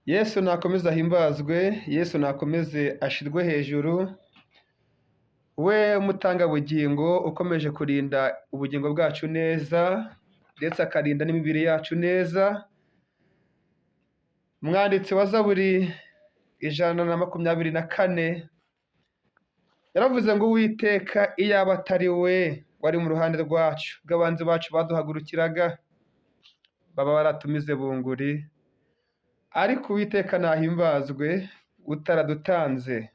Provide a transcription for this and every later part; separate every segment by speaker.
Speaker 1: Yesu nakomeze ahimbazwe, Yesu nakomeze ashirwe hejuru, we mutangabugingo ukomeje kurinda ubugingo bwacu neza ndetse akarinda n'imibiri yacu neza. Umwanditsi wa Zaburi 124 yaravuze ngo Uwiteka iyaba atari we wari mu ruhande rwacu, ubwo abanzi bacu baduhagurukiraga baba baratumize bunguri. Ariko Uwiteka nahimbazwe, utaradutanze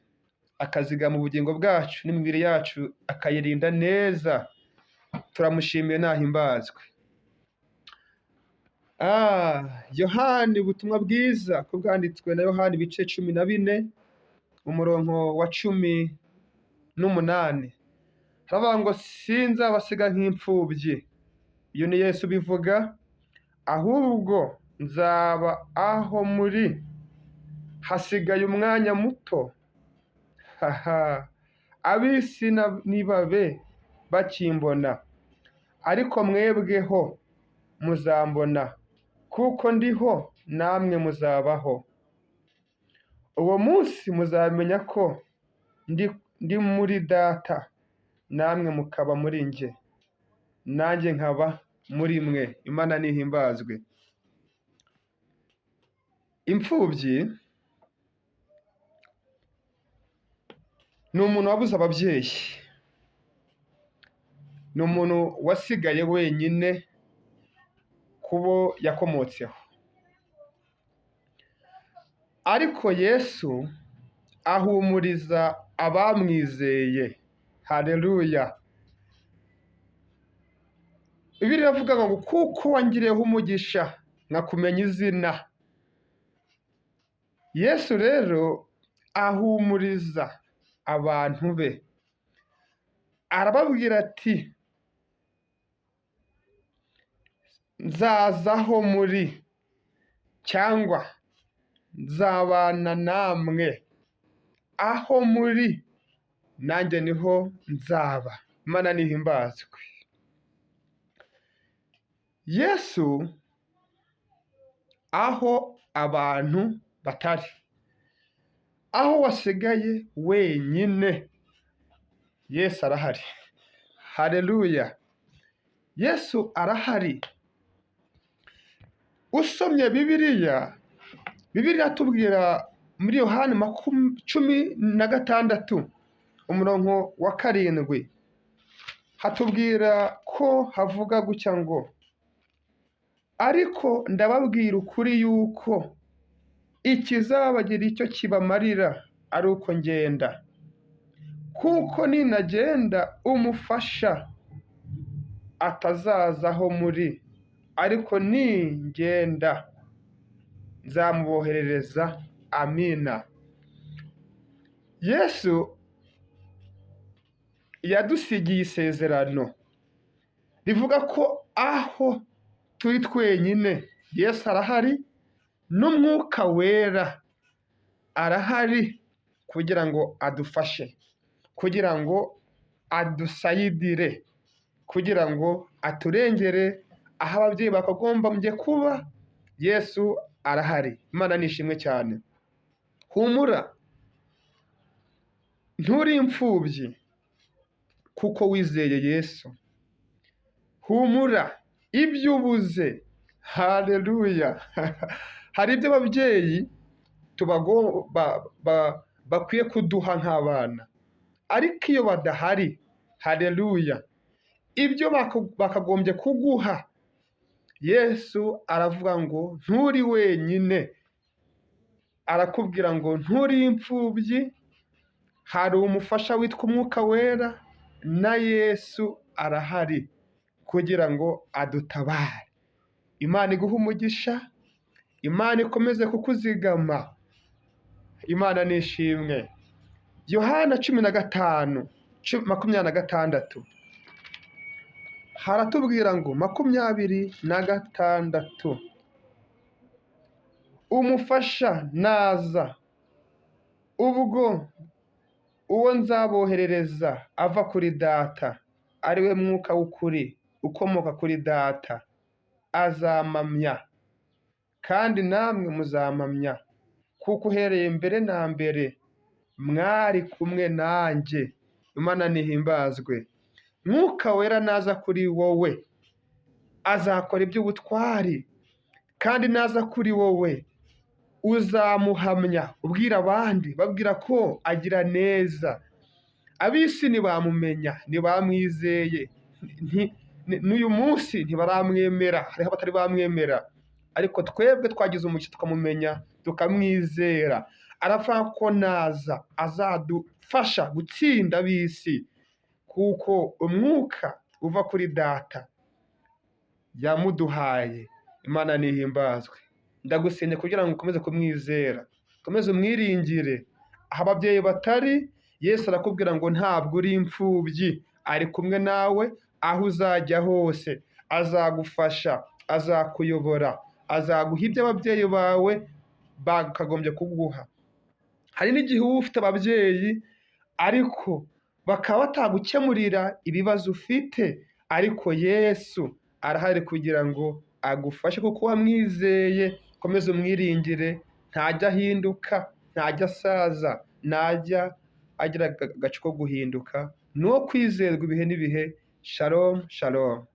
Speaker 1: akazigama ubugingo bwacu n'imibiri yacu akayirinda neza, turamushimiye nahimbazwe. Yohani, ubutumwa bwiza ko bwanditswe na Yohani ibice 14 umurongo wa 18 haravuga ngo sinzabasiga nk'imfubyi. Iyo ni Yesu bivuga, ahubwo nzaba aho muri, hasigaye umwanya muto. Ab'isi nibabe bakimbona, ariko mwebweho muzambona, kuko ndiho namwe muzabaho. Uwo munsi muzamenya ko ndi muri Data, namwe mukaba muri njye, nanjye nkaba muri mwe. Imana nihimbazwe. Imfubyi ni umuntu wabuze ababyeyi, ni umuntu wasigaye wenyine kubo yakomotseho. Ariko Yesu ahumuriza abamwizeye. Haleluya. Bibiliya iravuga ngo kuko wangiriyeho umugisha nkakumenya izina. Yesu rero ahumuriza abantu be, arababwira ati nzazaho muri, cyangwa nzabana namwe. Aho muri nanjye niho nzaba. Imana nihimbazwe. Yesu aho abantu batari, aho wasigaye wenyine, Yesu arahari. Haleluya. Yesu arahari. Usomye Bibiliya atubwira muri Yohani 16 umurongo wa 7 hatubwira ko havuga gutya ngo ariko ndababwira ukuri yuko ikizabagira icyo kibamarira ari uko ngenda, kuko ninagenda umufasha atazazaho muri, ariko ningenda nzamuboherereza. Amina. Yesu yadusigiye isezerano rivuga ko aho turi twenyine Yesu arahari, n'Umwuka Wera arahari kugira ngo adufashe, kugira ngo adusayidire, kugira ngo aturengere aho ababyeyi bakagombye kuba. Yesu arahari. Imana nishimwe cyane. Humura, nturi imfubyi kuko wizeye Yesu. Humura, ibyo ubuze. Haleluya. Hari ibyo ababyeyi bakwiye kuduha nk'abana, ariko iyo badahari, haleluya, ibyo bakagombye kuguha, Yesu aravuga ngo nturi wenyine. Arakubwira ngo nturi imfubyi, hari umufasha witwa Umwuka Wera, na Yesu arahari kugira ngo adutabare. Imana iguha umugisha, Imana ikomeze kukuzigama. Imana nishimwe. Yohana 15:26 haratubwira ngo 26 umufasha naza, ubwo uwo nzaboherereza ava kuri Data, ari we Mwuka w'ukuri ukomoka kuri Data, azamamya kandi namwe muzampamya kuko uhereye mbere na mbere mwari kumwe nanjye. Imana nihimbazwe. Mwuka wera naza kuri wowe azakora iby'ubutwari, kandi naza kuri wowe uzamuhamya ubwira abandi, babwira ko agira neza. Ab'isi ntibamumenya, ntibamwizeye, n'uyu munsi ntibaramwemera, hariho abatari bamwemera, ariko twebwe twagize umugisha tukamumenya tukamwizera. Aravuga ko naza azadufasha gutsinda ab'isi, kuko umwuka uva kuri data yamuduhaye. Imana nihimbazwe. Ndagusenya kugira ngo ukomeze kumwizera, ukomeze umwiringire. Aho ababyeyi batari, Yesu arakubwira ngo ntabwo uri imfubyi, ari kumwe nawe aho uzajya hose, azagufasha, azakuyobora, azaguha ibyo ababyeyi bawe bakagombye kuguha. Hari n'igihe uba ufite ababyeyi ariko bakaba batagukemurira ibibazo ufite, ariko Yesu arahari kugira ngo agufashe kuko wamwizeye. Komeza umwiringire, ntajya ahinduka, ntajya asaza, ntajya agira agace ko guhinduka. Ni uwo kwizerwa ibihe n'ibihe. Shalom, shalom.